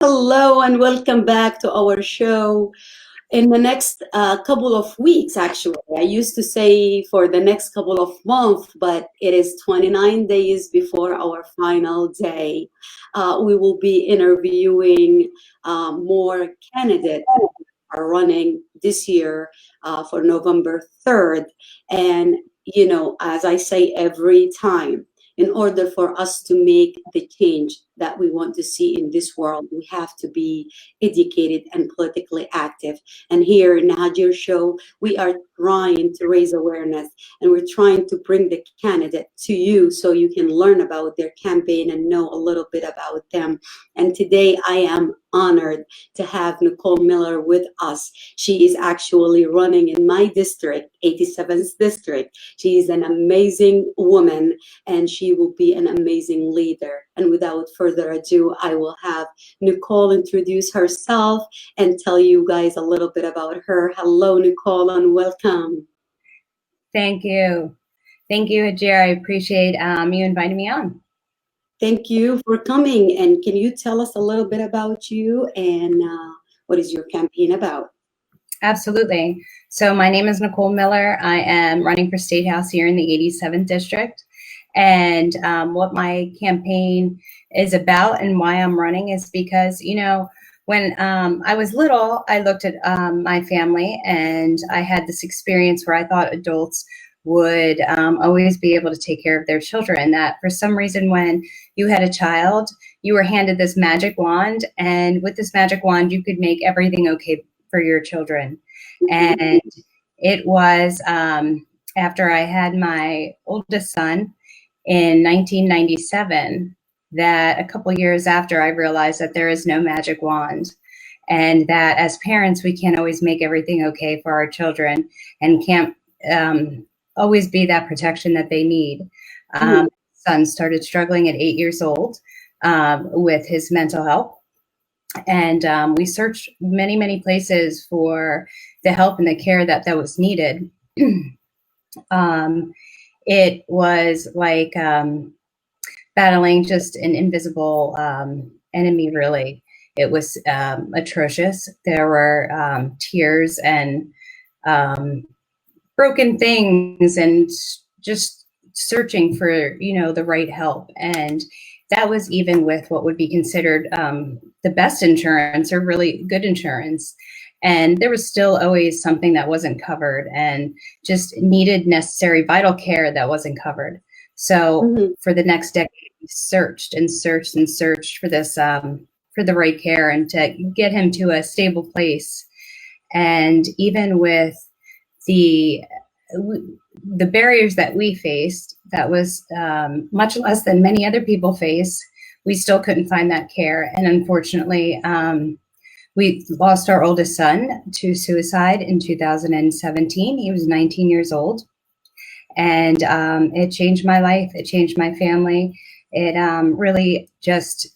Hello and welcome back to our show. In the next couple of weeks, actually, I used to say for the next couple of months, but it is 29 days before our final day. We will be interviewing more candidates who are running this year for November 3rd. And, as I say every time, in order for us to make the change that we want to see in this world, we have to be educated and politically active. And here in the Hagir show, we are trying to raise awareness and we're trying to bring the candidate to you so you can learn about their campaign and know a little bit about them. And today I am honored to have Nicole Miller with us. She is actually running in my district, 87th district. She is an amazing woman and she will be an amazing leader. And without further ado, I will have Nicole introduce herself and tell you guys a little bit about her. Hello, Nicole, and welcome. Thank you. Thank you, Hagir. I appreciate you inviting me on. Thank you for coming. And can you tell us a little bit about you and what is your campaign about? Absolutely. So my name is Nicole Miller. I am running for State House here in the 87th District. And what my campaign is about and why I'm running is because, when I was little, I looked at my family and I had this experience where I thought adults would always be able to take care of their children. That for some reason, when you had a child, you were handed this magic wand, and with this magic wand, you could make everything okay for your children. And it was after I had my oldest son in 1997 that a couple years after I realized that there is no magic wand, and that as parents, we can't always make everything okay for our children and can't always be that protection that they need. Son started struggling at 8 years old with his mental health. And we searched many, many places for the help and the care that was needed. It was like battling just an invisible enemy, really. It was atrocious. There were tears and broken things and just searching for, the right help. And that was even with what would be considered the best insurance or really good insurance. And there was still always something that wasn't covered and just needed necessary vital care that wasn't covered. So for the next decade, we searched and searched and searched for this, for the right care and to get him to a stable place. And even with the barriers that we faced, that was much less than many other people face, we still couldn't find that care. And unfortunately, we lost our oldest son to suicide in 2017. He was 19 years old. And it changed my life. It changed my family. It really just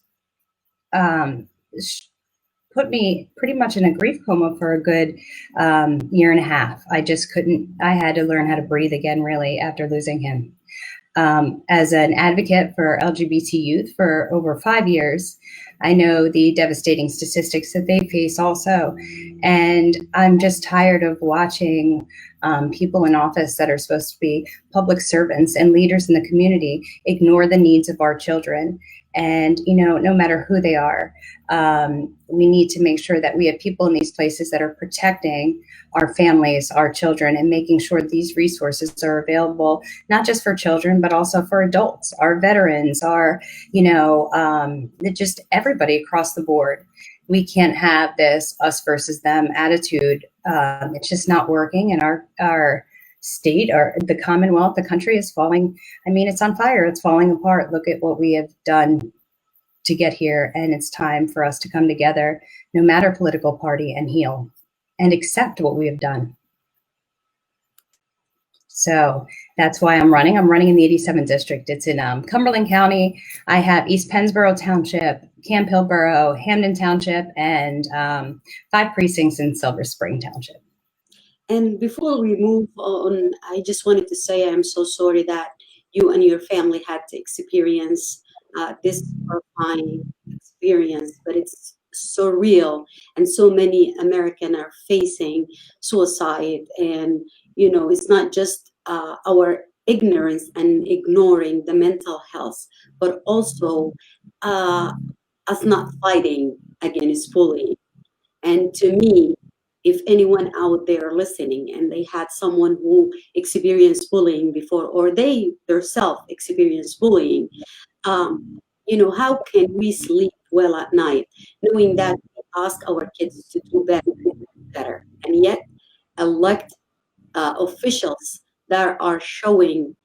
put me pretty much in a grief coma for a good year and a half. I had to learn how to breathe again, really, after losing him. As an advocate for LGBT youth for over 5 years, I know the devastating statistics that they face also. And I'm just tired of watching people in office that are supposed to be public servants and leaders in the community ignore the needs of our children. And, no matter who they are, we need to make sure that we have people in these places that are protecting our families, our children, and making sure these resources are available, not just for children, but also for adults, our veterans, our, just everybody across the board. We can't have this us versus them attitude. It's just not working. And our state, or the Commonwealth, the country is falling. I mean, it's on fire. It's falling apart. Look at what we have done to get here. And it's time for us to come together, no matter political party, and heal and accept what we have done. So that's why I'm running. I'm running in the 87th District. It's in Cumberland County. I have East Pennsboro Township, Camp Hill Borough, Hamden Township, and 5 precincts in Silver Spring Township. And before we move on, I just wanted to say I'm so sorry that you and your family had to experience this horrifying experience, but it's surreal, and so many Americans are facing suicide. And it's not just our ignorance and ignoring the mental health, but also uh, us not fighting against bullying. And to me, if anyone out there listening and they had someone who experienced bullying before, or they themselves experienced bullying, how can we sleep well at night knowing that we ask our kids to do better, and yet elect officials that are showing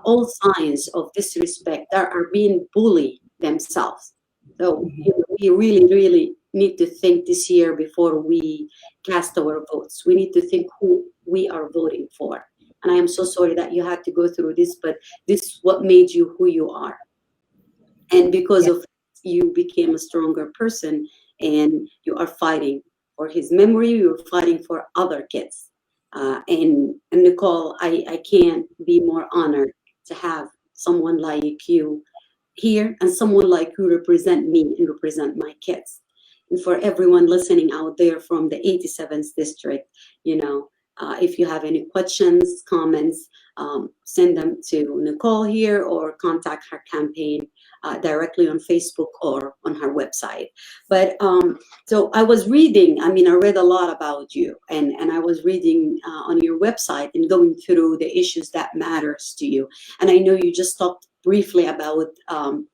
all signs of disrespect, that are being bullied themselves. So we really, really need to think this year before we cast our votes. We need to think who we are voting for. And I am so sorry that you had to go through this, but this is what made you who you are. And because of you became a stronger person, and you are fighting for his memory, you're fighting for other kids. And Nicole, I can't be more honored to have someone like you here, and someone like you represent me and represent my kids. And for everyone listening out there from the 87th district, if you have any questions, comments, send them to Nicole here, or contact her campaign directly on Facebook or on her website. But so I was reading, I read a lot about you, and I was reading on your website and going through the issues that matters to you. And I know you just talked briefly about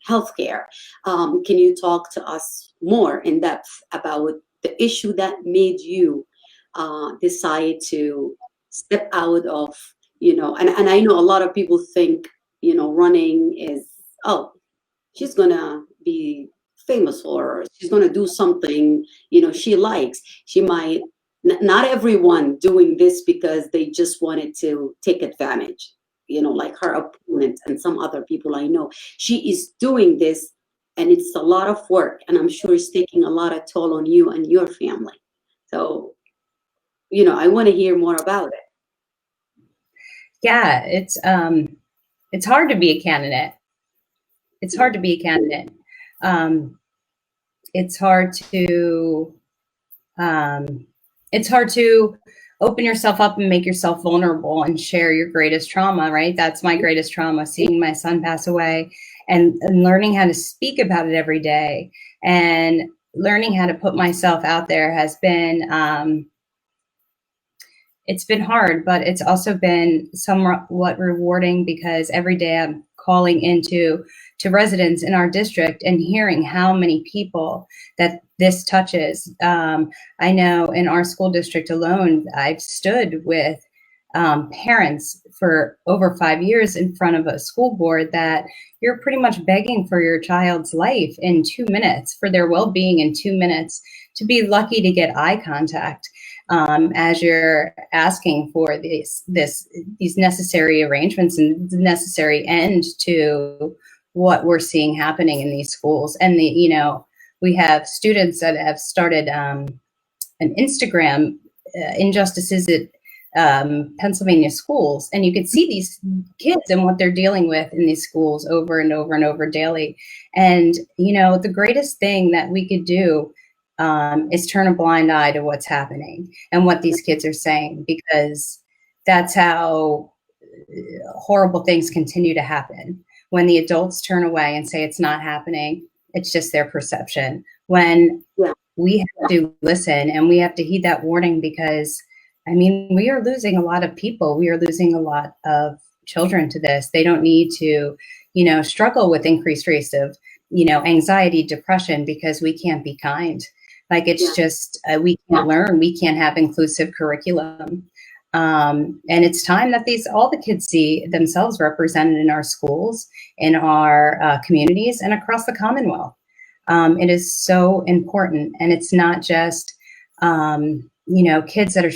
healthcare. Can you talk to us more in depth about the issue that made you decide to step out of, and I know a lot of people think, running is, oh, she's gonna be famous, or she's gonna do something, she likes. She might, not everyone doing this because they just wanted to take advantage, like her opponent and some other people I know. She is doing this, and it's a lot of work, and I'm sure it's taking a lot of toll on you and your family. So, I want to hear more about it. Yeah, it's hard to be a candidate. It's hard to be a candidate. It's hard to open yourself up and make yourself vulnerable and share your greatest trauma, right? That's my greatest trauma, seeing my son pass away, and learning how to speak about it every day, and learning how to put myself out there has been, it's been hard, but it's also been somewhat rewarding, because every day I'm calling into residents in our district and hearing how many people that this touches. I know in our school district alone, I've stood with parents for over 5 years in front of a school board that you're pretty much begging for your child's life in 2 minutes, for their well-being in 2 minutes, to be lucky to get eye contact. As you're asking for these necessary arrangements and the necessary end to what we're seeing happening in these schools. And we have students that have started an Instagram, injustices at Pennsylvania schools, and you can see these kids and what they're dealing with in these schools over and over and over daily. And the greatest thing that we could do is turn a blind eye to what's happening and what these kids are saying, because that's how horrible things continue to happen. When the adults turn away and say it's not happening, it's just their perception. When we have to listen and we have to heed that warning, because we are losing a lot of people. We are losing a lot of children to this. They don't need to, struggle with increased rates of, anxiety, depression, because we can't be kind. Like, it's just, we can't learn, we can't have inclusive curriculum. And it's time that all the kids see themselves represented in our schools, in our communities, and across the Commonwealth. It is so important. And it's not just, kids that are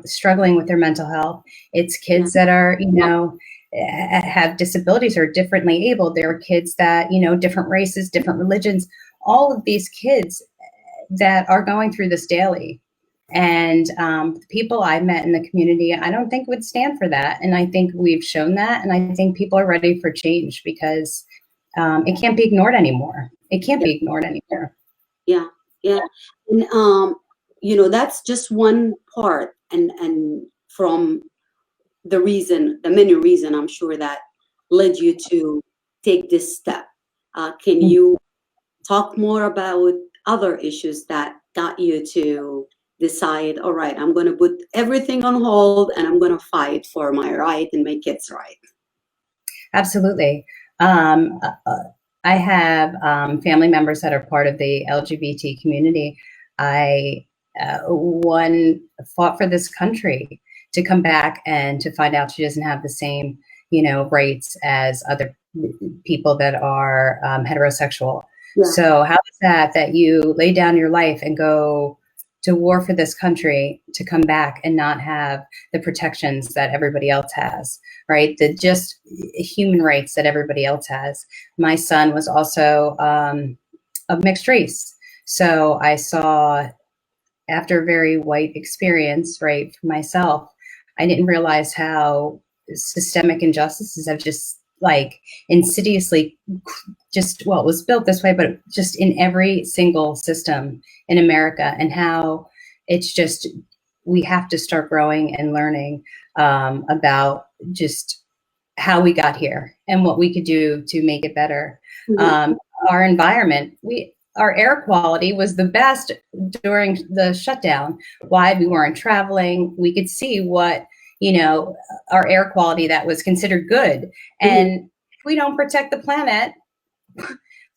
struggling with their mental health. It's kids that are, have disabilities or differently abled. There are kids that, different races, different religions, all of these kids that are going through this daily. And the people I met in the community, I don't think would stand for that. And I think we've shown that. And I think people are ready for change, because it can't be ignored anymore. It can't be ignored anymore. Yeah. Yeah. And that's just one part, and from the many reason I'm sure that led you to take this step. Can you talk more about other issues that got you to decide, all right, I'm going to put everything on hold and I'm going to fight for my right and my kids' right? Absolutely. Um, uh, uh, I have family members that are part of the LGBT community. I one fought for this country to come back and to find out she doesn't have the same, rights as other people that are heterosexual. Yeah. So how is that you lay down your life and go to war for this country to come back and not have the protections that everybody else has, right? The just human rights that everybody else has. My son was also of mixed race. So I saw, after a very white experience, right, for myself, I didn't realize how systemic injustices have just like insidiously well, it was built this way, but just in every single system in America, and how it's just, we have to start growing and learning about just how we got here and what we could do to make it better. Our environment, our air quality was the best during the shutdown. Why? We weren't traveling. We could see what, our air quality that was considered good. And if we don't protect the planet,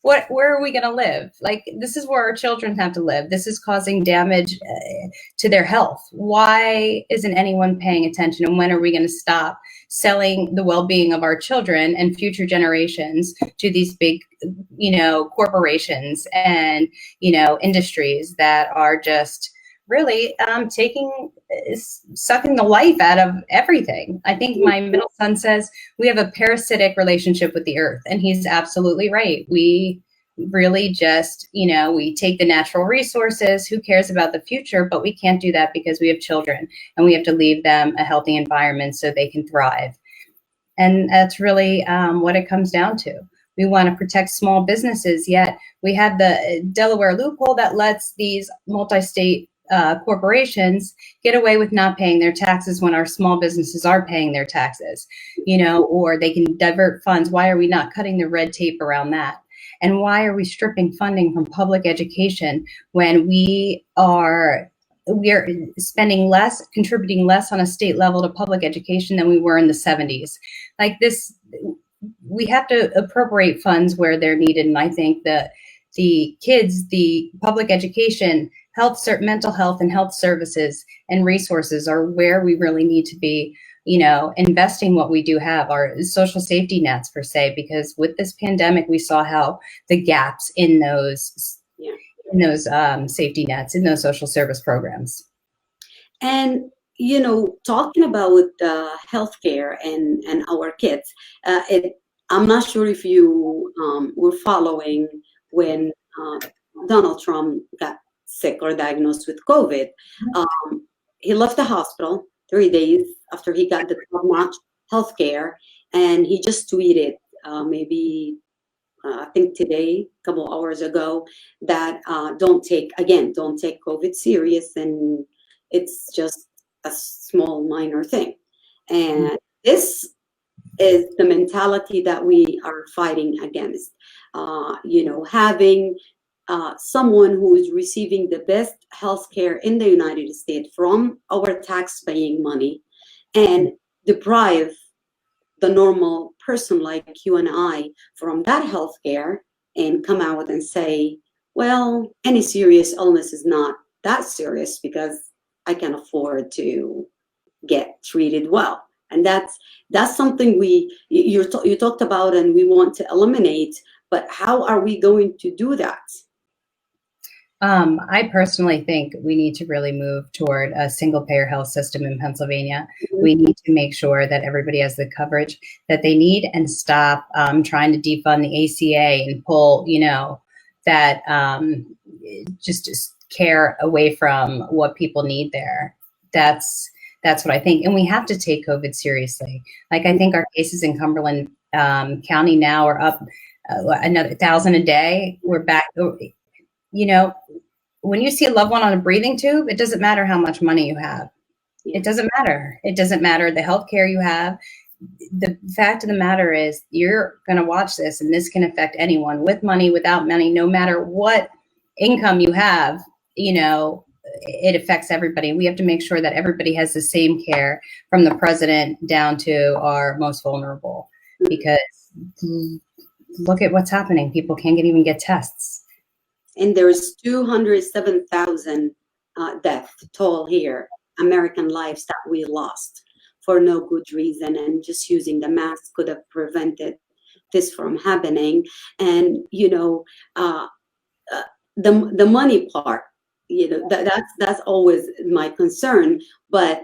where are we going to live? Like, this is where our children have to live. This is causing damage to their health. Why isn't anyone paying attention? And when are we going to stop selling the well-being of our children and future generations to these big, corporations and, industries that are just really sucking the life out of everything? I think my middle son says we have a parasitic relationship with the earth, and he's absolutely right. We really just, we take the natural resources. Who cares about the future? But we can't do that because we have children, and we have to leave them a healthy environment so they can thrive. And that's really what it comes down to. We want to protect small businesses, yet we have the Delaware loophole that lets these multi-state corporations get away with not paying their taxes when our small businesses are paying their taxes, or they can divert funds. Why are we not cutting the red tape around that? And why are we stripping funding from public education when we are spending less, contributing less on a state level to public education than we were in the 70s? Like this, we have to appropriate funds where they're needed. And I think that the kids, the public education, mental health and health services and resources are where we really need to be, investing what we do have, our social safety nets per se, because with this pandemic, we saw how the gaps in those safety nets, in those social service programs. And talking about healthcare and our kids, I'm not sure if you were following when Donald Trump got sick or diagnosed with COVID. He left the hospital 3 days after he got the top-notch healthcare, and he just tweeted maybe I think today, a couple hours ago, that don't take COVID serious, and it's just a small minor thing. And this is the mentality that we are fighting against. Having someone who is receiving the best healthcare in the United States from our tax-paying money and deprive the normal person like you and I from that healthcare, and come out and say, well, any serious illness is not that serious because I can afford to get treated well. And that's something you talked about and we want to eliminate, but how are we going to do that? I personally think we need to really move toward a single payer health system in Pennsylvania. We need to make sure that everybody has the coverage that they need, and stop trying to defund the ACA and pull, that just care away from what people need there. That's what I think. And we have to take COVID seriously. Like, I think our cases in Cumberland County now are up another 1,000 a day. We're back. when you see a loved one on a breathing tube, it doesn't matter how much money you have. Yeah. It doesn't matter. It doesn't matter the health care you have. The fact of the matter is you're going to watch this, and this can affect anyone with money, without money, no matter what income you have, it affects everybody. We have to make sure that everybody has the same care, from the president down to our most vulnerable, because look at what's happening. People can't even get tests. And there's 207,000 death toll here, American lives that we lost for no good reason, and just using the mask could have prevented this from happening. And the money part, that's always my concern. But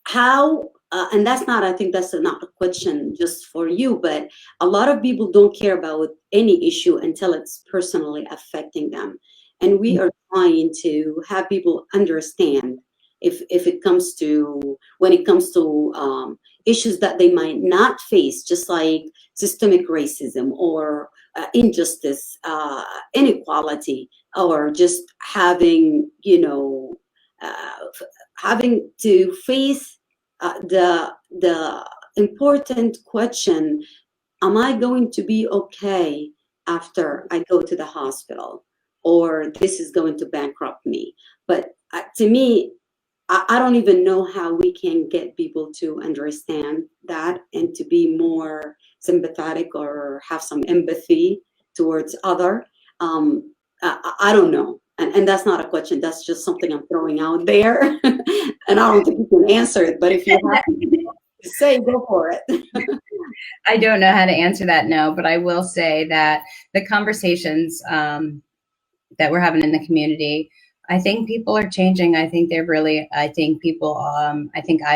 how? And that's not. I think that's not a question just for you, but a lot of people don't care about any issue until it's personally affecting them, and we are trying to have people understand if it comes to when it comes to issues that they might not face, just like systemic racism or injustice, inequality, or just having having to face the important question: am I going to be okay after I go to the hospital, or this is going to bankrupt me? But to me, I don't even know how we can get people to understand that and to be more sympathetic or have some empathy towards other. I don't know. And that's not a question. That's just something I'm throwing out there. And I don't think you can answer it. But if you have to say, go for it. I don't know how to answer that, no. But I will say that the conversations that we're having in the community, I think people are changing. I think people, I think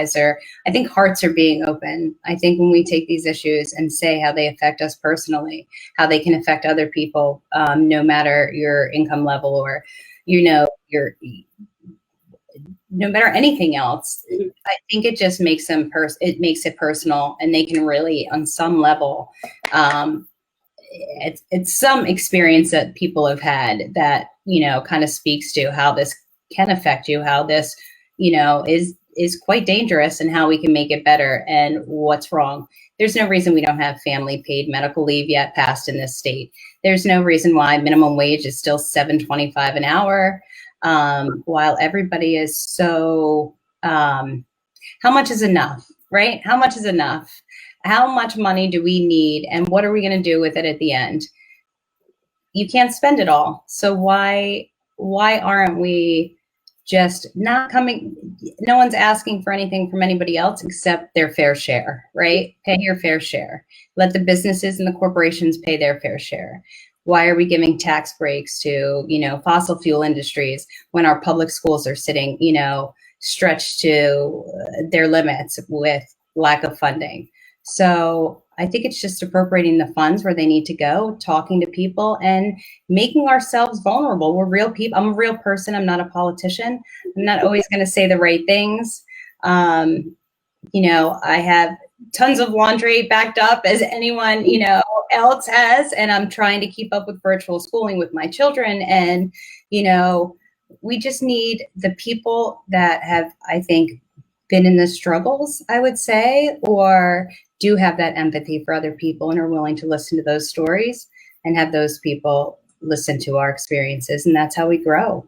hearts are being open. I think when we take these issues and say how they affect us personally, how they can affect other people, no matter your income level or, your, no matter anything else, I think it just makes it makes it personal, and they can really, on some level, it's some experience that people have had that, kind of speaks to how this can affect you, how this, is quite dangerous, and how we can make it better, and what's wrong. There's no reason we don't have family paid medical leave yet passed in this state. There's no reason why minimum wage is still $7.25 an hour, while everybody is so, how much is enough, right? How much is enough? How much money do we need, and what are we going to do with it at the end? You can't spend it all. So why aren't we just not coming? No one's asking for anything from anybody else except their fair share, right? Pay your fair share. Let the businesses and the corporations pay their fair share. Why are we giving tax breaks to, fossil fuel industries when our public schools are sitting, stretched to their limits with lack of funding? So I think it's just appropriating the funds where they need to go, talking to people, and making ourselves vulnerable. We're real people. I'm a real person. I'm not a politician. I'm not always going to say the right things. I have tons of laundry backed up as anyone, else has, and I'm trying to keep up with virtual schooling with my children. And, we just need the people that have, I think, been in the struggles, I would say, or do have that empathy for other people and are willing to listen to those stories and have those people listen to our experiences. And that's how we grow.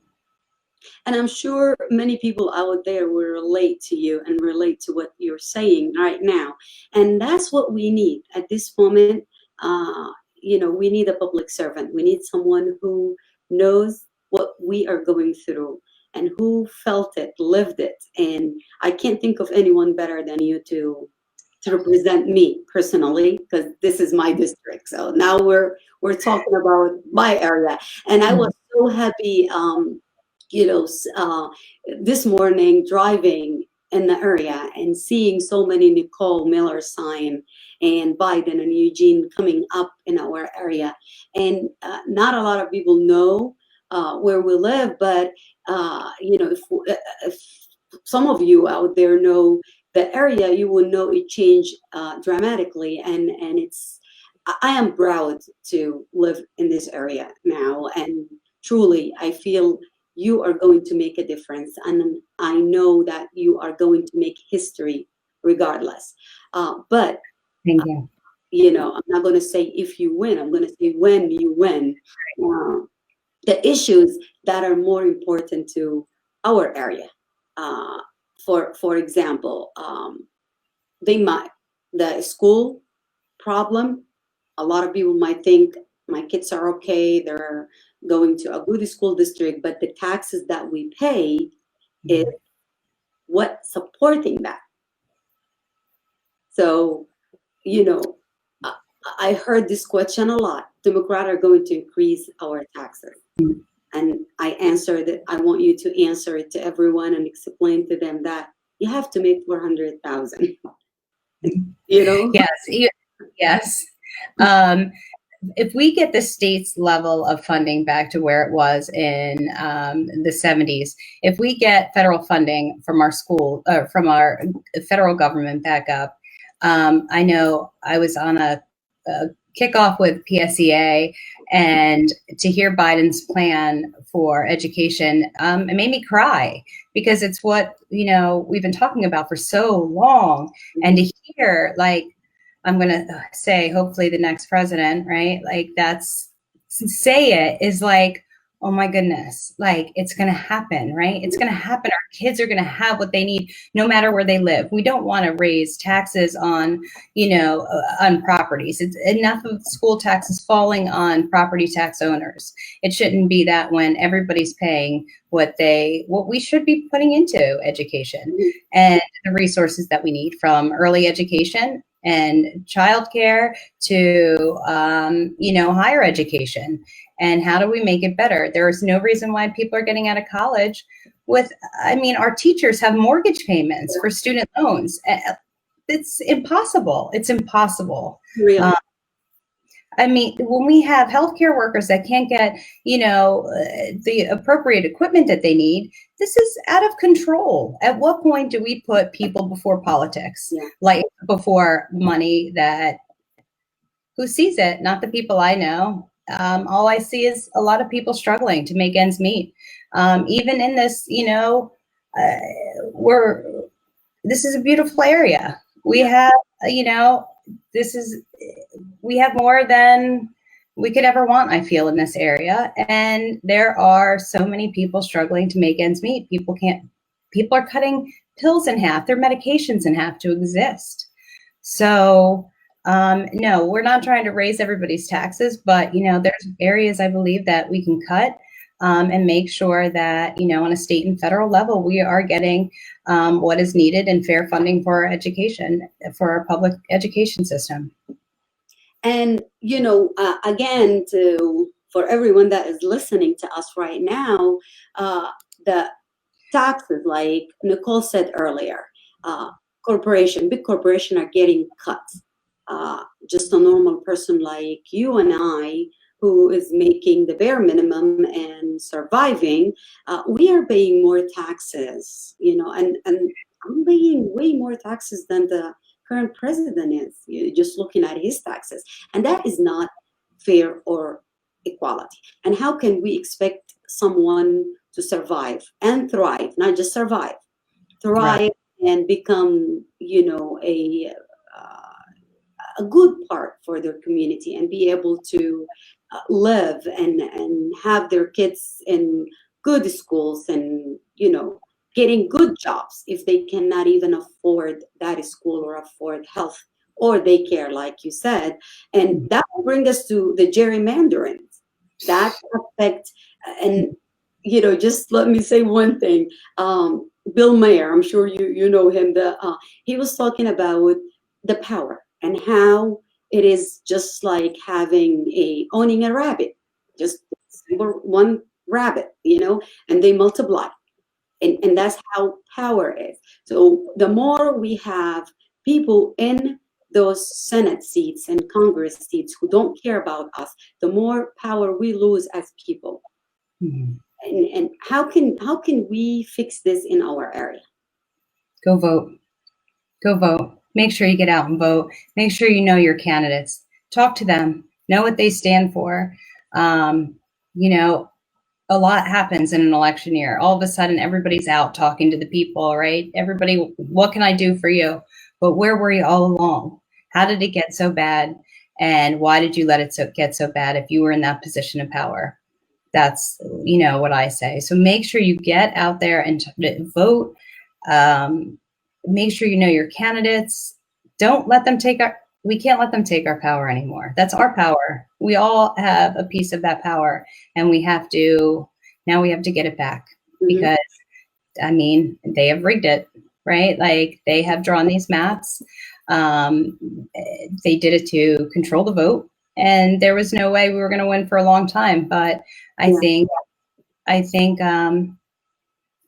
And I'm sure many people out there will relate to you and relate to what you're saying right now. And that's what we need at this moment. We need a public servant. We need someone who knows what we are going through and who felt it, lived it. And I can't think of anyone better than you to represent me personally, because this is my district. So now we're talking about my area. And I was so happy, this morning driving in the area and seeing so many Nicole Miller sign and Biden and Eugene coming up in our area. And not a lot of people know where we live, but if some of you out there know the area, you will know it changed dramatically. And I am proud to live in this area now. And truly, I feel you are going to make a difference. And I know that you are going to make history regardless. But Thank you. I'm not going to say if you win, I'm going to say when you win. The issues that are more important to our area. For example, the school problem. A lot of people might think my kids are okay, they're going to a good school district, but the taxes that we pay is what supporting that. So, you know, I, I heard this question a lot. Democrats are going to increase our taxes. And I answered it. I want you to answer it to everyone and explain to them that you have to make 400,000. Yes, yes. If we get the state's level of funding back to where it was in the 70s, if we get federal funding from our school, from our federal government back up, I know I was on a kickoff with PSEA, and to hear Biden's plan for education, it made me cry, because it's what, we've been talking about for so long. And to hear, like, I'm going to say, hopefully the next president, right? Like, say it is like, oh my goodness, like, it's going to happen, right? It's going to happen. Our kids are going to have what they need no matter where they live. We don't want to raise taxes on, on properties. It's enough of school taxes falling on property tax owners. It shouldn't be that when everybody's paying what we should be putting into education and the resources that we need, from early education and childcare to, higher education. And how do we make it better? There is no reason why people are getting out of college our teachers have mortgage payments for student loans. It's impossible. It's impossible. Really? When we have healthcare workers that can't get, the appropriate equipment that they need, this is out of control. At what point do we put people before politics? Yeah. Like, before money? Who sees it? Not the people I know. All I see is a lot of people struggling to make ends meet. Even in this, this is a beautiful area. We have, we have more than we could ever want, I feel, in this area. And there are so many people struggling to make ends meet. People are cutting pills in half, their medications in half to exist. So, no, we're not trying to raise everybody's taxes, but, there's areas I believe that we can cut, and make sure that, on a state and federal level, we are getting what is needed and fair funding for our education, for our public education system. And, again, for everyone that is listening to us right now, the taxes, like Nicole said earlier, big corporation are getting cut. Just a normal person like you and I, who is making the bare minimum and surviving, we are paying more taxes, and I'm paying way more taxes than the current president is. You're just looking at his taxes, and that is not fair or equality. And how can we expect someone to survive and thrive, not just survive, thrive, right, and become, a good part for their community, and be able to live and have their kids in good schools, and getting good jobs if they cannot even afford that school or afford health or daycare, like you said. And that will bring us to the gerrymandering that affect. And just let me say one thing. Bill Mayer, I'm sure you know him. He was talking about the power and how it is just like owning a rabbit, just one rabbit, and they multiply. And that's how power is. So the more we have people in those Senate seats and Congress seats who don't care about us, the more power we lose as people. Mm-hmm. And how can we fix this in our area? Go vote. Go vote. Make sure you get out and vote. Make sure you know your candidates. Talk to them. Know what they stand for. a lot happens in an election year. All of a sudden, everybody's out talking to the people, right? Everybody, what can I do for you? But where were you all along? How did it get so bad? And why did you let it get so bad if you were in that position of power? That's, what I say. So make sure you get out there and vote. Make sure you know your candidates. Don't let them we can't let them take our power anymore. That's our power. We all have a piece of that power, and we have to get it back, because they have rigged it, right? Like, they have drawn these maps. They did it to control the vote, and there was no way we were going to win for a long time. But I think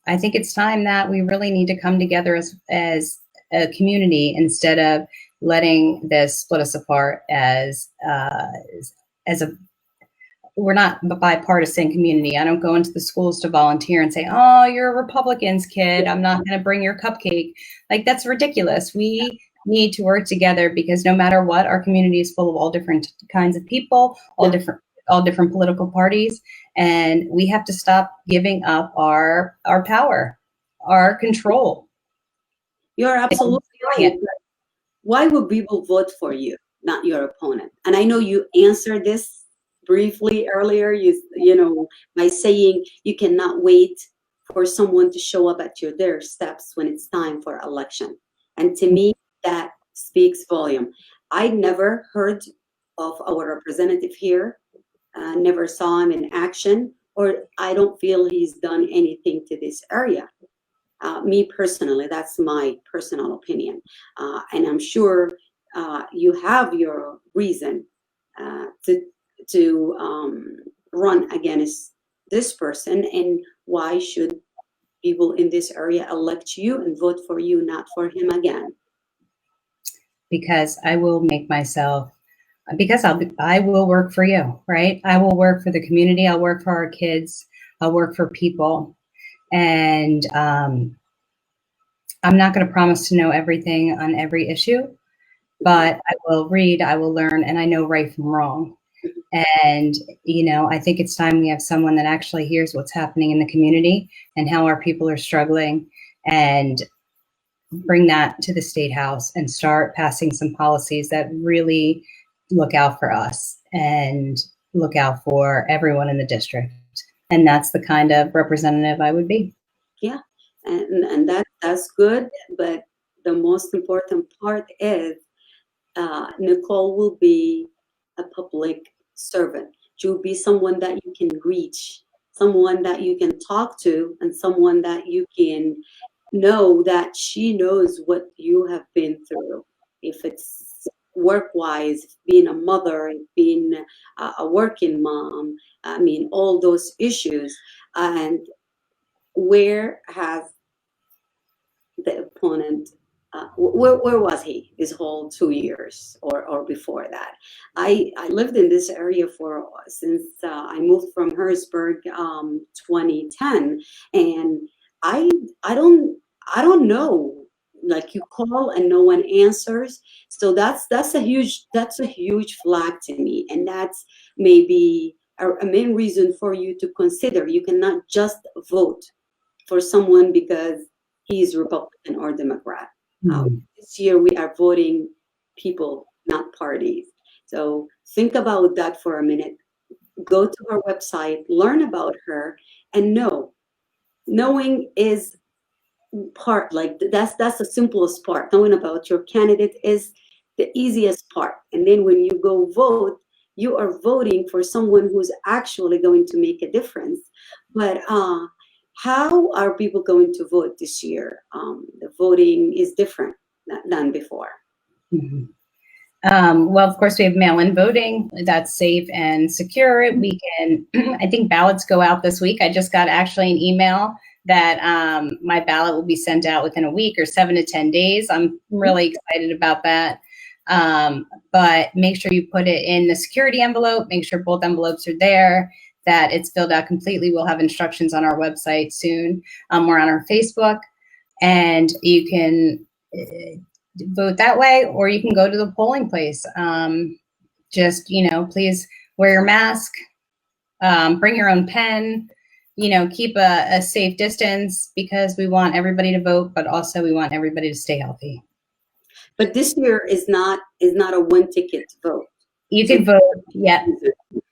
it's time that we really need to come together as a community, instead of letting this split us apart we're not a bipartisan community. I don't go into the schools to volunteer and say, oh, you're a Republicans kid, I'm not going to bring your cupcake. Like, that's ridiculous. We need to work together, because no matter what, our community is full of all different kinds of people, all different political parties, and we have to stop giving up our power, our control. You're absolutely right. Why would people vote for you, not your opponent? And I know you answered this briefly earlier, by saying you cannot wait for someone to show up at your doorsteps when it's time for election. And to me, that speaks volume. I never heard of our representative here, never saw him in action, or I don't feel he's done anything to this area. Me personally, that's my personal opinion. And I'm sure you have your reason to run against this person. And why should people in this area elect you and vote for you, not for him again? Because I will make myself, because I will work for you, right? I will work for the community. I'll work for our kids. I'll work for people. And I'm not going to promise to know everything on every issue, but I will read, I will learn, and I know right from wrong. And, I think it's time we have someone that actually hears what's happening in the community and how our people are struggling, and bring that to the State House and start passing some policies that really look out for us and look out for everyone in the district. And that's the kind of representative I would be. Yeah, and that's good. But the most important part is Nicole will be a public servant. She will be someone that you can reach, someone that you can talk to, and someone that you can know that she knows what you have been through. If it's work-wise, being a mother, being a working mom, all those issues. And where has the opponent, where was he this whole 2 years or before that? I lived in this area since I moved from Harrisburg 2010, and I don't know. Like, you call and no one answers, so that's a huge flag to me, and that's maybe a main reason for you to consider. You cannot just vote for someone because he's Republican or Democrat. This year we are voting people, not parties. So think about that for a minute. Go to her website, learn about her, and knowing is part, like that's the simplest part. Knowing about your candidate is the easiest part. And then when you go vote, you are voting for someone who's actually going to make a difference. But how are people going to vote this year? The voting is different than before. Mm-hmm. Well, of course, we have mail-in voting. That's safe and secure. We can, I think ballots go out this week. I just got actually an email that my ballot will be sent out within a week or 7 to 10 days. I'm really excited about that. But make sure you put it in the security envelope. Make sure both envelopes are there, that it's filled out completely. We'll have instructions on our website soon. We're on our Facebook, and you can vote that way, or you can go to the polling place. Just, please wear your mask, bring your own pen, keep a safe distance because we want everybody to vote, but also we want everybody to stay healthy. But this year is not a one ticket vote. You can vote, yeah.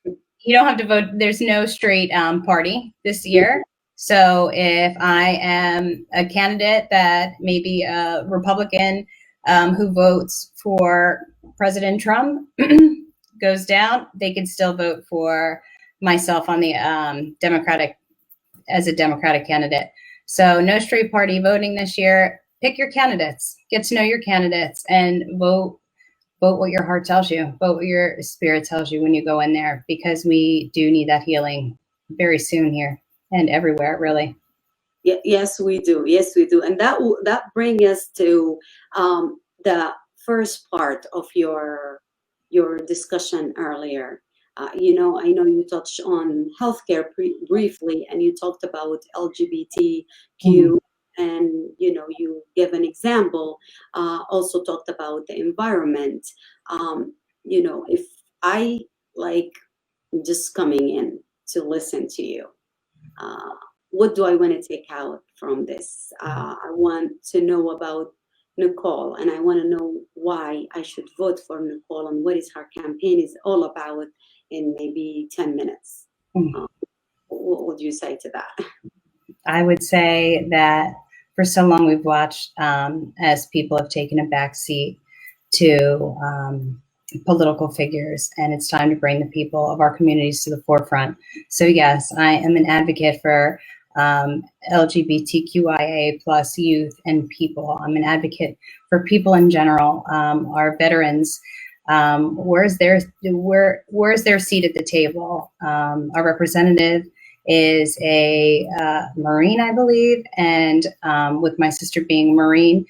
You don't have to vote. There's no straight party this year. So if I am a candidate that maybe a Republican who votes for President Trump goes down, they can still vote for myself on the as a Democratic candidate. So no straight party voting this year. Pick your candidates, get to know your candidates, and vote what your heart tells you, vote what your spirit tells you when you go in there, because we do need that healing very soon here and everywhere, really. Yes, we do. Yes, we do. And that brings us to the first part of your discussion earlier. I know you touched on healthcare briefly, and you talked about LGBTQ, and you gave an example. Also talked about the environment. If I like just coming in to listen to you, what do I want to take out from this? I want to know about Nicole, and I want to know why I should vote for Nicole, and what is her campaign is all about in maybe 10 minutes. What would you say to that? I would say that for so long we've watched as people have taken a backseat to political figures, and it's time to bring the people of our communities to the forefront. So yes, I am an advocate for LGBTQIA plus youth and people. I'm an advocate for people in general. Our veterans, where's their seat at the table? Our representative is a Marine, I believe, and with my sister being Marine,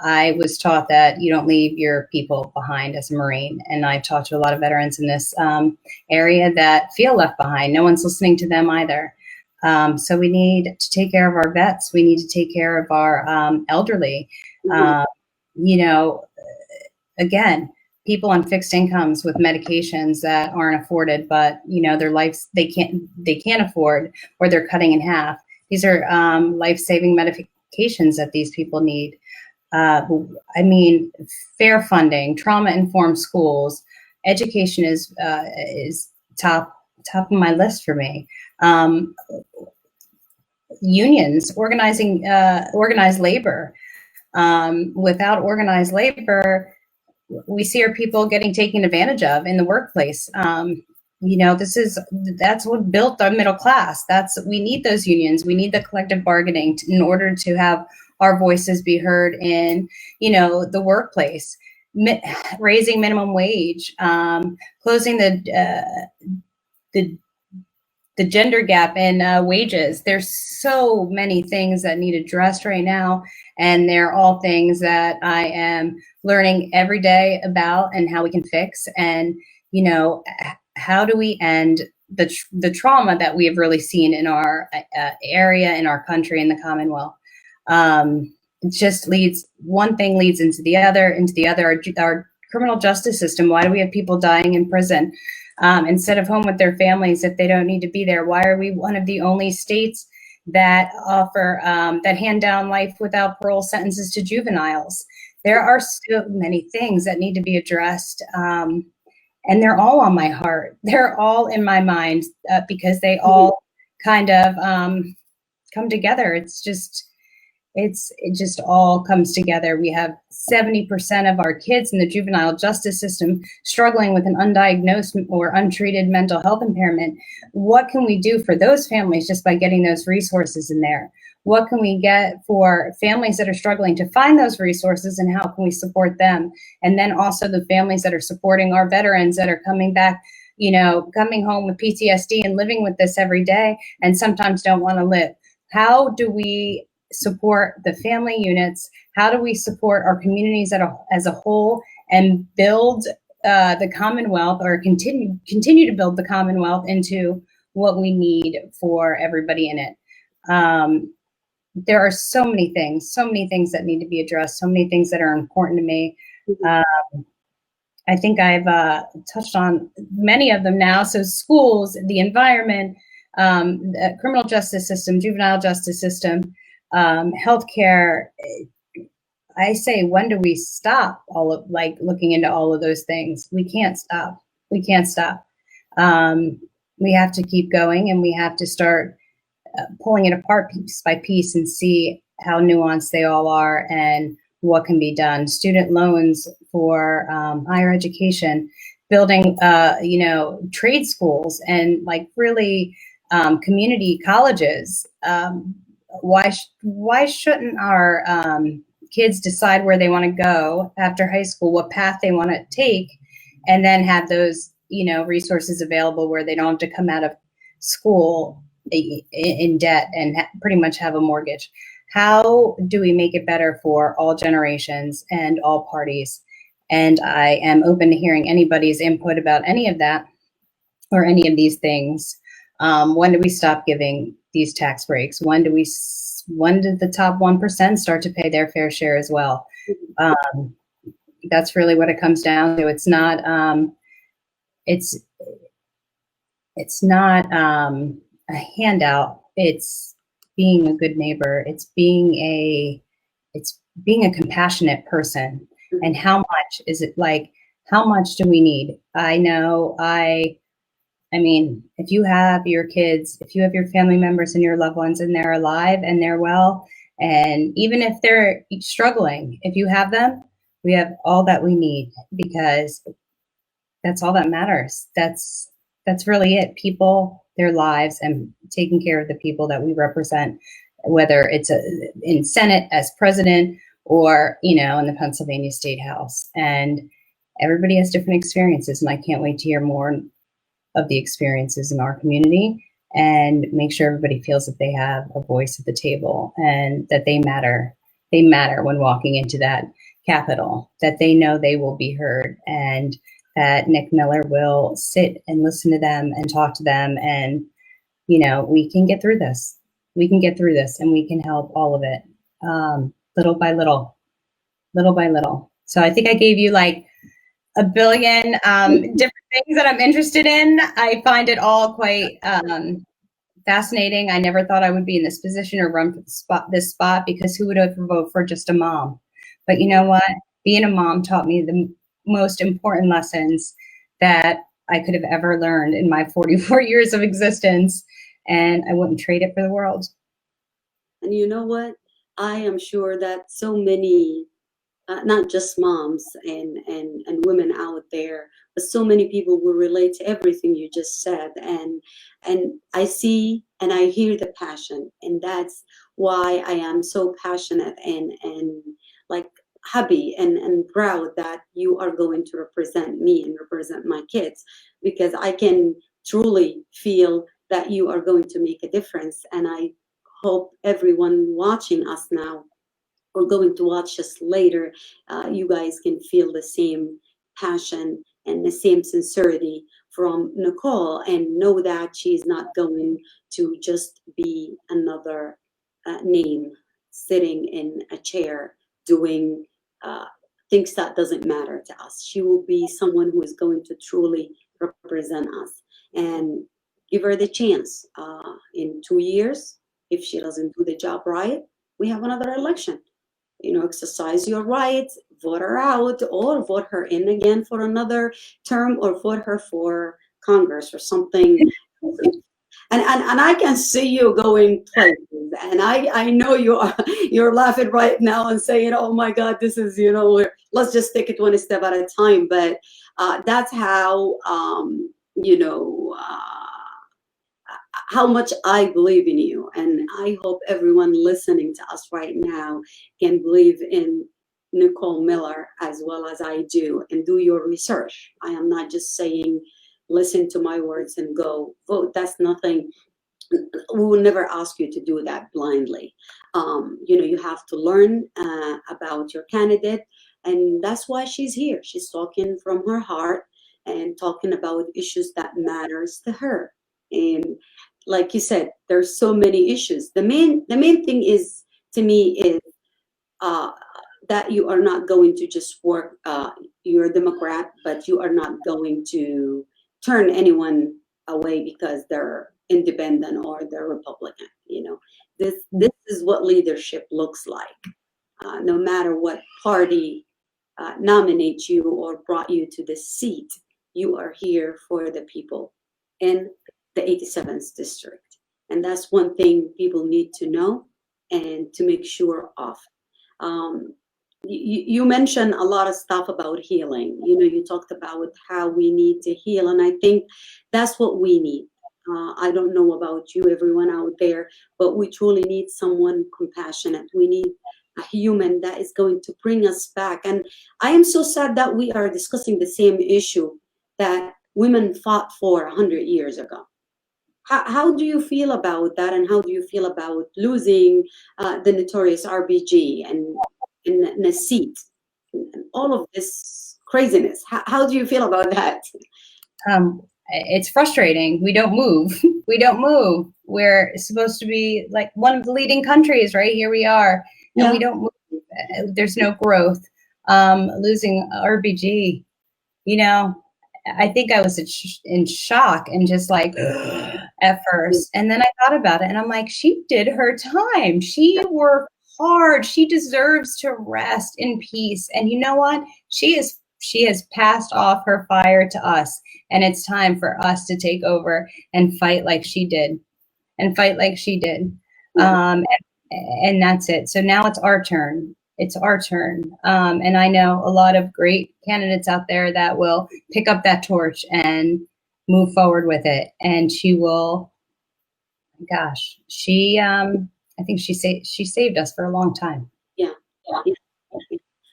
I was taught that you don't leave your people behind as a Marine. And I've talked to a lot of veterans in this area that feel left behind. No one's listening to them either. So we need to take care of our vets. We need to take care of our elderly. Again, people on fixed incomes with medications that aren't afforded, but their lives they can't afford, or they're cutting in half. These are life-saving medications that these people need. Fair funding, trauma-informed schools, education is top of my list for me. Unions, organized labor. Without organized labor, we see our people getting taken advantage of in the workplace. That's what built our middle class. We need those unions. We need the collective bargaining in order to have our voices be heard in, the workplace. Raising minimum wage, closing the gender gap in wages. There's so many things that need addressed right now, and they're all things that I am learning every day about and how we can fix. And how do we end the trauma that we have really seen in our area, in our country, in the Commonwealth? It just one thing leads into the other. Our criminal justice system. Why do we have people dying in prison instead of home with their families if they don't need to be there? Why are we one of the only states that offer that hand down life without parole sentences to juveniles? There are so many things that need to be addressed, and they're all on my heart. They're all in my mind because they all kind of come together. It just all comes together. We have 70% of our kids in the juvenile justice system struggling with an undiagnosed or untreated mental health impairment. What can we do for those families just by getting those resources in there? What can we get for families that are struggling to find those resources, and how can we support them? And then also the families that are supporting our veterans that are coming back, coming home with PTSD and living with this every day and sometimes don't want to live. How do we support the family units? How do we support our communities as a whole and build the Commonwealth, or continue to build the Commonwealth into what we need for everybody in it? There are so many things that need to be addressed, so many things that are important to me. I think I've touched on many of them now. So schools, the environment, The criminal justice system, juvenile justice system, healthcare. I say, when do we stop looking into all of those things? We can't stop. We can't stop. We have to keep going, and we have to start pulling it apart piece by piece and see how nuanced they all are and what can be done. Student loans for higher education, building, trade schools, and really community colleges. Why shouldn't our kids decide where they want to go after high school, what path they want to take, and then have those resources available where they don't have to come out of school in debt and pretty much have a mortgage? How do we make it better for all generations and all parties? And I am open to hearing anybody's input about any of that or any of these things. When do we stop giving these tax breaks? When did the top 1% start to pay their fair share as well? That's really what it comes down to. It's not a handout. It's being a good neighbor. It's being a compassionate person. And how much is it how much do we need? I know, I mean, if you have your kids, if you have your family members and your loved ones and they're alive and they're well, and even if they're struggling, if you have them, we have all that we need, because that's all that matters. That's really it. People, their lives, and taking care of the people that we represent, whether it's in Senate as president or, in the Pennsylvania State House. And everybody has different experiences, and I can't wait to hear more of the experiences in our community and make sure everybody feels that they have a voice at the table and that they matter. They matter when walking into that Capitol, that they know they will be heard, and that Nick Miller will sit and listen to them and talk to them. And, we can get through this. We can get through this, and we can help all of it, little by little. So I think I gave you a billion different things that I'm interested in. I find it all quite fascinating. I never thought I would be in this position or run for this spot, because who would ever vote for just a mom? But you know what? Being a mom taught me the most important lessons that I could have ever learned in my 44 years of existence, and I wouldn't trade it for the world. And you know what? I am sure that so many, not just moms and women out there, but so many people will relate to everything you just said. And I see and I hear the passion, and that's why I am so passionate and happy and proud that you are going to represent me and represent my kids, because I can truly feel that you are going to make a difference. And I hope everyone watching us now or going to watch us later, you guys can feel the same passion and the same sincerity from Nicole, and know that she's not going to just be another name sitting in a chair doing things that doesn't matter to us. She will be someone who is going to truly represent us, and give her the chance. In 2 years, if she doesn't do the job right, we have another election. Exercise your rights, vote her out, or vote her in again for another term, or vote her for Congress or something. And I can see you going places, and I know you're laughing right now and saying, oh my God, this is, let's just take it one step at a time. But that's how how much I believe in you. And I hope everyone listening to us right now can believe in Nicole Miller as well as I do, and do your research. I am not just saying, listen to my words and go vote. That's nothing. We will never ask you to do that blindly. You have to learn about your candidate, and that's why she's here. She's talking from her heart and talking about issues that matters to her. And like you said, there's so many issues. The main thing is, to me, is that you are not going to just work. You're a Democrat, but you are not going to turn anyone away because they're independent or the Republican. This is what leadership looks like. No matter what party nominates you or brought you to the seat, you are here for the people in the 87th district. And that's one thing people need to know and to make sure of. You mentioned a lot of stuff about healing. You talked about how we need to heal, and I think that's what we need. I don't know about you, everyone out there, but we truly need someone compassionate. We need a human that is going to bring us back. And I am so sad that we are discussing the same issue that women fought for 100 years ago. How do you feel about that, and how do you feel about losing the notorious RBG and in a seat, and all of this craziness? How do you feel about that? It's frustrating. We don't move. We don't move. We're supposed to be like one of the leading countries, right? Here we are, and we don't move. There's no growth. Losing RBG, I think I was in shock and just like at first. And then I thought about it and I'm like, she did her time. She worked hard. She deserves to rest in peace. And you know what? She has passed off her fire to us. And it's time for us to take over and fight like she did. And that's it. So now it's our turn. It's our turn. And I know a lot of great candidates out there that will pick up that torch and move forward with it. And she will, I think she saved us for a long time. Yeah.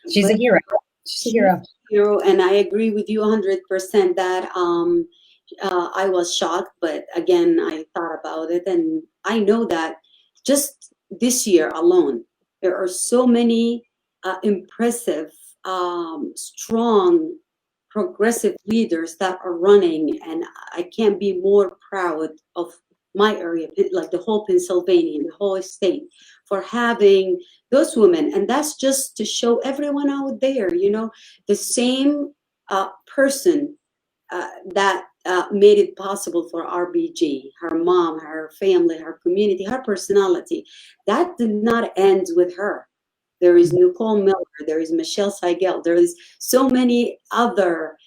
She's a hero. She's a hero. And I agree with you 100% that I was shocked, but again, I thought about it, and I know that just this year alone, there are so many impressive, strong, progressive leaders that are running, and I can't be more proud of my area, like the whole Pennsylvania, the whole state, for having those women. And that's just to show everyone out there, the same person that made it possible for RBG, her mom, her family, her community, her personality. That did not end with her. There is Nicole Miller, there is Michelle Seigel, there is so many other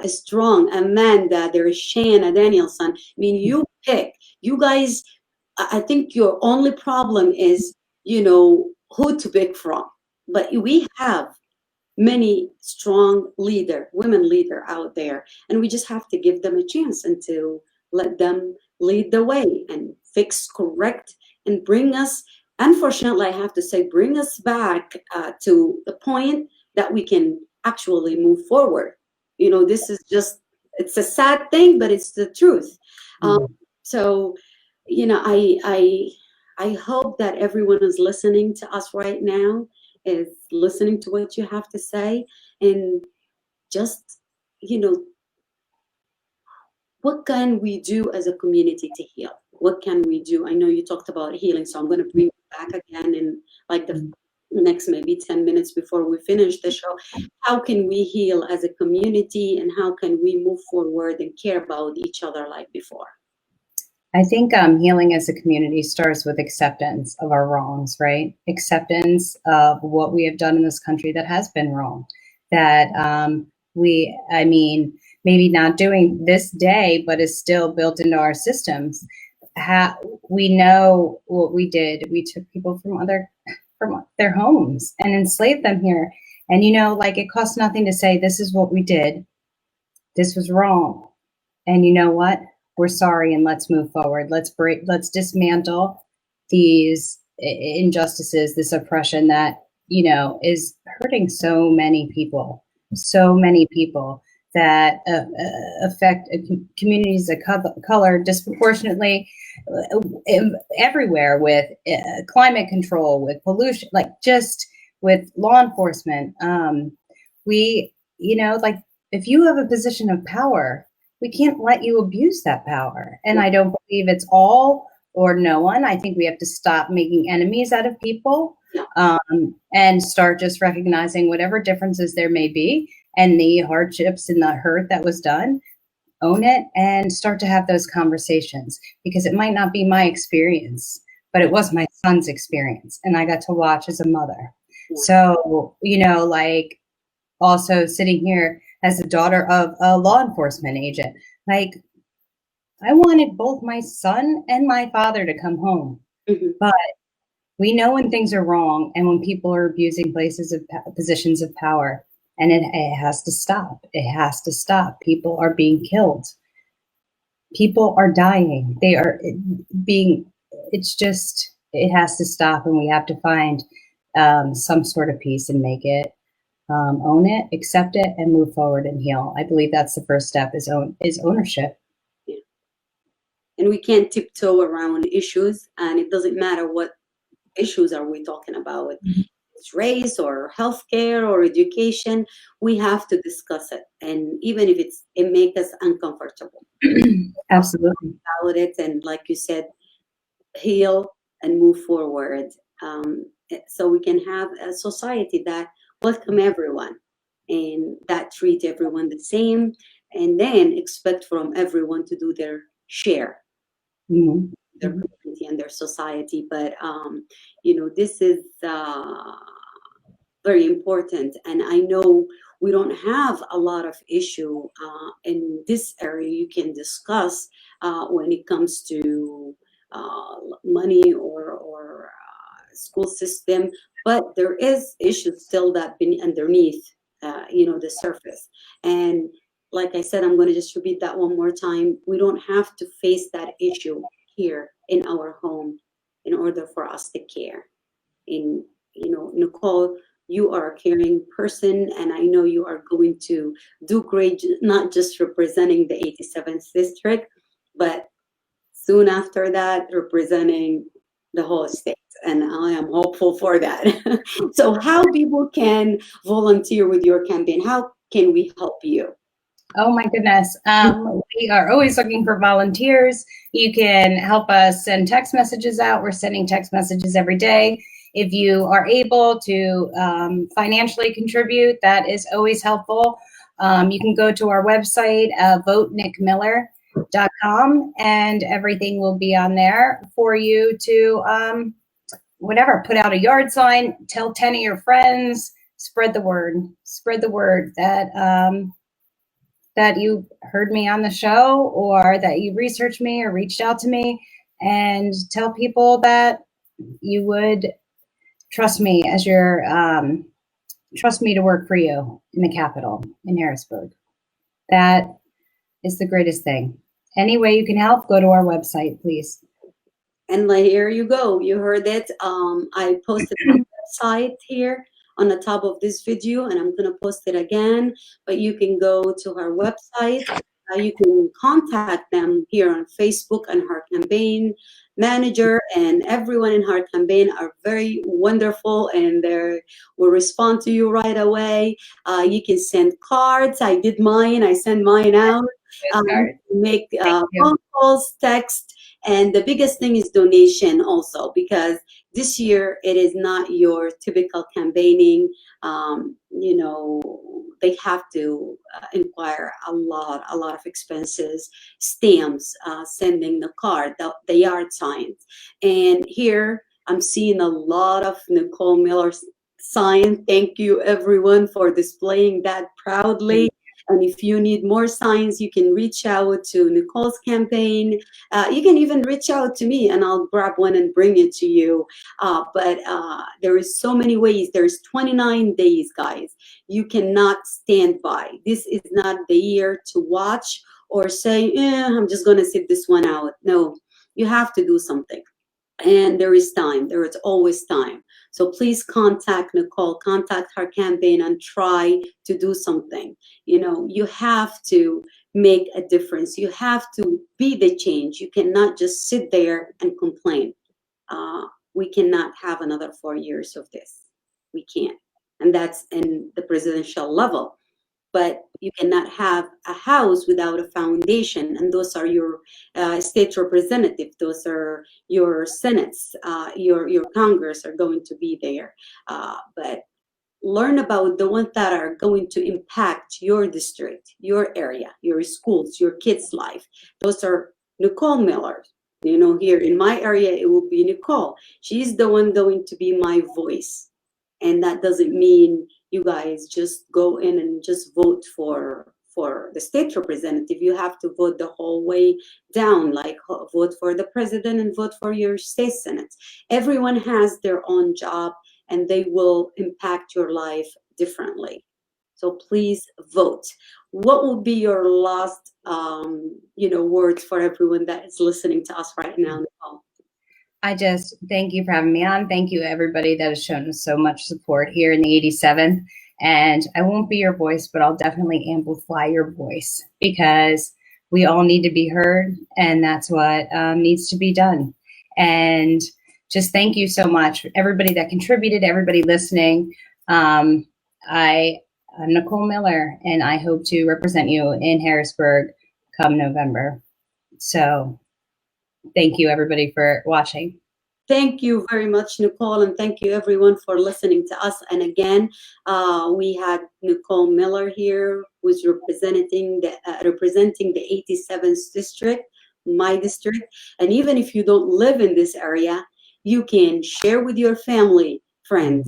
strong, Amanda, there is Shanna Danielson. I mean, you pick. You guys, I think your only problem is, who to pick from. But we have many strong women leader out there, and we just have to give them a chance and to let them lead the way and fix, correct, and bring us, unfortunately, I have to say, bring us back to the point that we can actually move forward. This is just, it's a sad thing, but it's the truth. So, I hope that everyone is listening to us right now, is listening to what you have to say, and just, what can we do as a community to heal? What can we do? I know you talked about healing, so I'm going to bring it back again in like the next maybe 10 minutes before we finish the show. How can we heal as a community, and how can we move forward and care about each other like before? I think healing as a community starts with acceptance of our wrongs, right? Acceptance of what we have done in this country that has been wrong. That maybe not doing this day, but is still built into our systems. We know what we did. We took people from their homes and enslaved them here. And it costs nothing to say, this is what we did. This was wrong. And you know what? We're sorry, and let's move forward. Let's dismantle these injustices, this oppression that, is hurting so many people that affect communities of color disproportionately everywhere, with climate control, with pollution, just with law enforcement. If you have a position of power, we can't let you abuse that power. And I don't believe it's all or no one. I think we have to stop making enemies out of people, and start just recognizing whatever differences there may be and the hardships and the hurt that was done. own it and start to have those conversations, because it might not be my experience, but it was my son's experience, and I got to watch as a mother. Yeah. So, like, also sitting here as the daughter of a law enforcement agent, like, I wanted both my son and my father to come home. Mm-hmm. But we know when things are wrong and when people are abusing positions of power, and it has to stop. It has to stop. People are being killed. People are dying. They are being, it has to stop, and we have to find some sort of peace and make it, own it, accept it, and move forward and heal. I believe that's the first step, is ownership. Yeah. And we can't tiptoe around issues, and it doesn't matter what issues are we talking about. Mm-hmm. It's race or healthcare or education. We have to discuss it, and even if it makes us uncomfortable, Absolutely. about it, and like you said, heal and move forward. So we can have a society that welcome everyone and that treat everyone the same, and then expect from everyone to do their share, Mm-hmm. their community and their society. But this is very important, and I know we don't have a lot of issue in this area you can discuss when it comes to money or school system, but there is issues still that been underneath the surface. And like I said, I'm going to just repeat that one more time. We don't have to face that issue here in our home in order for us to care. In Nicole, you are a caring person, and I know you are going to do great, not just representing the 87th district, but soon after that, representing the whole state. And I am hopeful for that. So, how people can volunteer with your campaign? How can we help you? Oh my goodness. We are always looking for volunteers. You can help us send text messages out. We're sending text messages every day. If you are able to financially contribute, that is always helpful. You can go to our website, votenicmiller.com, and everything will be on there for you to, put out a yard sign, tell 10 of your friends, spread the word that you heard me on the show, or that you researched me or reached out to me, and tell people that you would trust me trust me to work for you in the Capitol in Harrisburg. That is the greatest thing. Any way you can help, go to our website, please. And here you go. You heard it. I posted my website here on the top of this video, and I'm going to post it again. But you can go to her website. You can contact them here on Facebook, and her campaign manager and everyone in her campaign are very wonderful, and they will respond to you right away. You can send cards. I did mine. I sent mine out. Make phone calls, text. And the biggest thing is donation also, because this year it is not your typical campaigning. They have to inquire a lot of expenses, stamps, sending the card, the yard signs. And here I'm seeing a lot of Nicole Miller sign. Thank you everyone for displaying that proudly. And if you need more signs, you can reach out to Nicole's campaign. You can even reach out to me, and I'll grab one and bring it to you. But there is so many ways. There's 29 days, guys. You cannot stand by. This is not the year to watch or say, I'm just going to sit this one out. No, you have to do something. And there is time. There is always time. So please contact Nicole, contact her campaign, and try to do something. You have to make a difference. You have to be the change. You cannot just sit there and complain. We cannot have another 4 years of this. We can't. And that's in the presidential level. But you cannot have a house without a foundation, and those are your state representative, those are your senates, your Congress are going to be there. But learn about the ones that are going to impact your district, your area, your schools, your kids' life. Those are Nicole Miller. You know, here in my area, it will be Nicole. She's the one going to be my voice. And that doesn't mean you guys just go in and just vote for the state representative. You have to vote the whole way down, like vote for the president and vote for your state senate. Everyone has their own job, and they will impact your life differently. So please vote. What will be your last, words for everyone that is listening to us right now, Nicole? I just thank you for having me on. Thank you, everybody that has shown us so much support here in the 87. And I won't be your voice, but I'll definitely amplify your voice, because we all need to be heard, and that's what needs to be done. And just thank you so much, everybody that contributed, everybody listening. I'm Nicole Miller, and I hope to represent you in Harrisburg come November. So thank you, everybody, for watching. Thank you very much, Nicole, and thank you, everyone, for listening to us. And again, we had Nicole Miller here, who's representing the 87th district, my district. And even if you don't live in this area, you can share with your family, friends,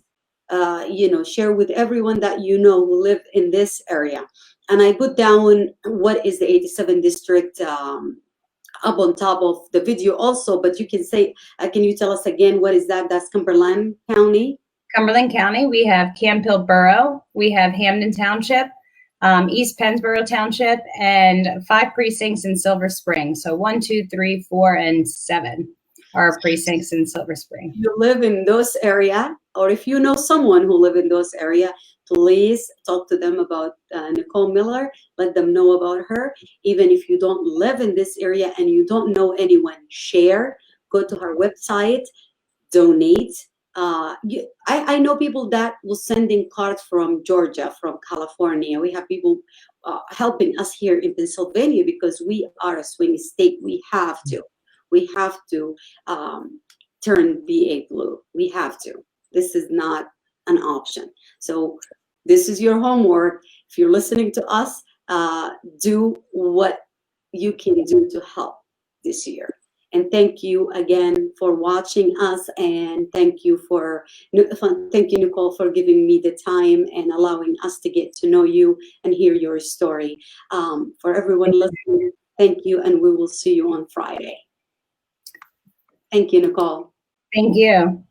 share with everyone that you know who live in this area. And I put down what is the 87th district up on top of the video also, but you can say, can you tell us again, what is that? That's Cumberland County? Cumberland County, we have Camp Hill Borough, we have Hamden Township, East Pennsboro Township, and 5 precincts in Silver Spring. So 1, 2, 3, 4, and 7 are precincts in Silver Spring. If you live in those area, or if you know someone who live in those area, please talk to them about Nicole Miller. Let them know about her. Even if you don't live in this area and you don't know anyone, share. Go to her website, donate. I know people that will send in cards from Georgia, from California. We have people helping us here in Pennsylvania because we are a swing state. We have to turn VA blue. We have to. This is not an option. So this is your homework. If you're listening to us, do what you can do to help this year. And thank you again for watching us, and thank you, Nicole, for giving me the time and allowing us to get to know you and hear your story. For everyone listening, thank you, and we will see you on Friday. Thank you, Nicole. Thank you.